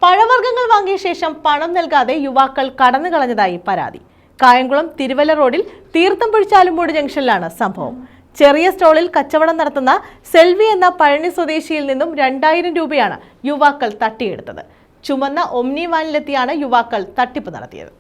പഴവർഗ്ഗങ്ങൾ വാങ്ങിയ ശേഷം പണം നൽകാതെ യുവാക്കൾ കടന്നുകളഞ്ഞതായി പരാതി. കായംകുളം തിരുവല്ല റോഡിൽ തീർത്ഥം പൊഴിച്ചാലുംമൂട് ജംഗ്ഷനിലാണ് സംഭവം. ചെറിയ സ്റ്റോളിൽ കച്ചവടം നടത്തുന്ന സെൽവി എന്ന പഴനി സ്വദേശിയിൽ നിന്നും 2000 രൂപയാണ് യുവാക്കൾ തട്ടിയെടുത്തത്. ചുമന്ന ഒമ്നി വാനിലെത്തിയാണ് യുവാക്കൾ തട്ടിപ്പ് നടത്തിയത്.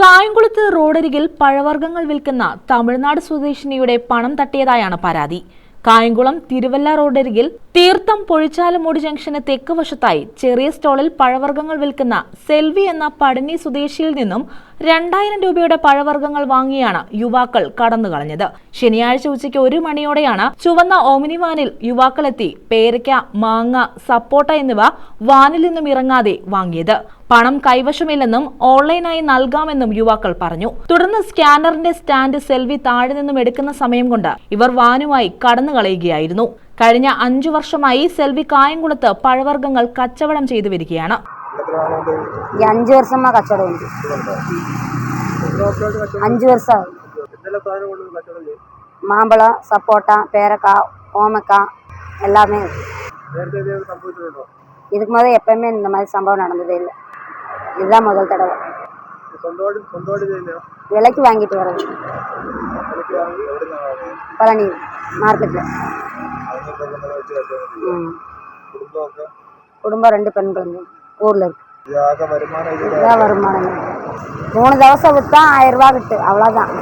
കായംകുളത്ത് റോഡരികിൽ പഴവർഗ്ഗങ്ങൾ വിൽക്കുന്ന തമിഴ്നാട് സ്വദേശിനിയുടെ പണം തട്ടിയതായാണ് പരാതി. കായംകുളം തിരുവല്ല റോഡരികിൽ തീർത്ഥം പൊഴിച്ചാലുംമൂട് ജംഗ്ഷന് തെക്ക് വശത്തായി ചെറിയ സ്റ്റോളിൽ പഴവർഗ്ഗങ്ങൾ വിൽക്കുന്ന സെൽവി എന്ന പഴനി സ്വദേശിയിൽ നിന്നും 2000 രൂപയുടെ പഴവർഗ്ഗങ്ങൾ വാങ്ങിയാണ് യുവാക്കൾ കടന്നുകളഞ്ഞത്. ശനിയാഴ്ച ഉച്ചയ്ക്ക് 1 മണിയോടെയാണ് ചുവന്ന ഓമിനി വാനിൽ യുവാക്കളെത്തി പേരയ്ക്ക, മാങ്ങ, സപ്പോട്ട എന്നിവ വാനിൽ നിന്നും ഇറങ്ങാതെ വാങ്ങിയത്. പണം കൈവശമില്ലെന്നും ഓൺലൈനായി നൽകാമെന്നും യുവാക്കൾ പറഞ്ഞു. തുടർന്ന് സ്കാനറിന്റെ സ്റ്റാൻഡ് സെൽവി താഴെ നിന്നും എടുക്കുന്ന സമയം കൊണ്ട് ഇവർ വാനുമായി കടന്നുകളയുകയായിരുന്നു. കഴിഞ്ഞ 5 വർഷമായി സെൽവി കായംകുളത്ത് പഴവർഗ്ഗങ്ങൾ കച്ചവടം ചെയ്തു വരികയാണ്. 5 വർഷമാ കച്ചവടം. 5 വർഷം. മാമ്പഴം, സപ്പോട്ട, പേരക്ക, ഓമക്ക எல்லாமே. இதுக்கு முதல்ல எப்பவுமே இந்த மாதிரி சம்பவம் நடந்ததே இல்லை. இதுதான் முதல் தடவை. விலைக்கு வாங்கிட்டு வர்றது பழனி மார்க்கெட்டில். குடும்பம் 2 பெண் குழந்தை ஊரில் இருக்கு. வருமானம் 3 ദിവസം വിട്ടാ 1000 രൂപ കിട്ടും. അவ்வளோதான்.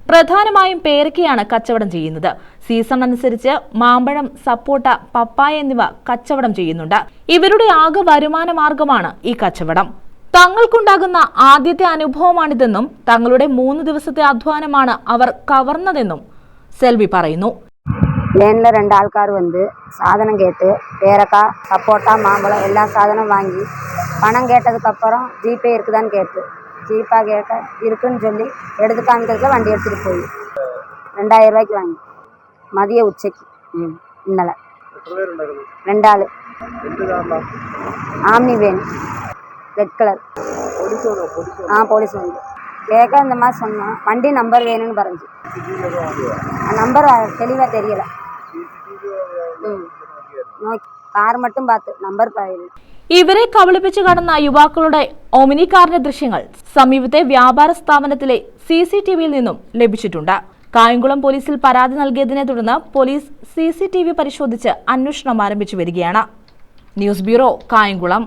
പ്രധാനമായും പേരയ്ക്കയാണ് കച്ചവടം ചെയ്യുന്നത്. സീസൺ അനുസരിച്ച് മാമ്പഴം, സപ്പോട്ട, പപ്പായ എന്നിവ കച്ചവടം ചെയ്യുന്നുണ്ട്. ഇവരുടെ ആകെ വരുമാന മാർഗമാണ് ഈ കച്ചവടം. തങ്ങൾക്കുണ്ടാകുന്ന ആദ്യത്തെ അനുഭവമാണിതെന്നും തങ്ങളുടെ 3 ദിവസത്തെ അധ്വാനമാണ് അവർ കവർന്നതെന്നും സെൽവി പറയുന്നു. லேனில் 2 ஆள்கார் வந்து சாதனம் கேட்டு பேரக்காய், சப்போட்டா, மாம்பழம் எல்லா சாதனம் வாங்கி பணம் கேட்டதுக்கப்புறம் ஜிபே இருக்குதான்னு கேட்டு ஜிபா கேட்ட இருக்குன்னு சொல்லி எடுத்து காமிக்கிறதுக்கு வண்டி எடுத்துகிட்டு போய் 2000 ரூபாய்க்கு வாங்கி மதிய உச்சைக்கு இന്നലെ 2 ஆள். Omni van red colour. Police வந்து கேட்க இந்த மாதிரி சொன்னோம். வண்டி நம்பர் வேணும்னு പറഞ്ഞു. நம்பர் தெளிவாக தெரியல. കാർ മട്ടും പാത്ത് നമ്പർ പറയില്ല. ഇവരെ കബളിപ്പിച്ച് കടന്ന യുവാക്കളുടെ ഒമിനി കാറിന്റെ ദൃശ്യങ്ങൾ സമീപത്തെ വ്യാപാര സ്ഥാപനത്തിലെ CCTVയിൽ നിന്നും ലഭിച്ചിട്ടുണ്ട്. കായംകുളം പോലീസിൽ പരാതി നൽകിയതിനെ തുടർന്ന് പോലീസ് CCTV പരിശോധിച്ച് അന്വേഷണം ആരംഭിച്ചു വരികയാണ്. News bureau, Kayamkulam.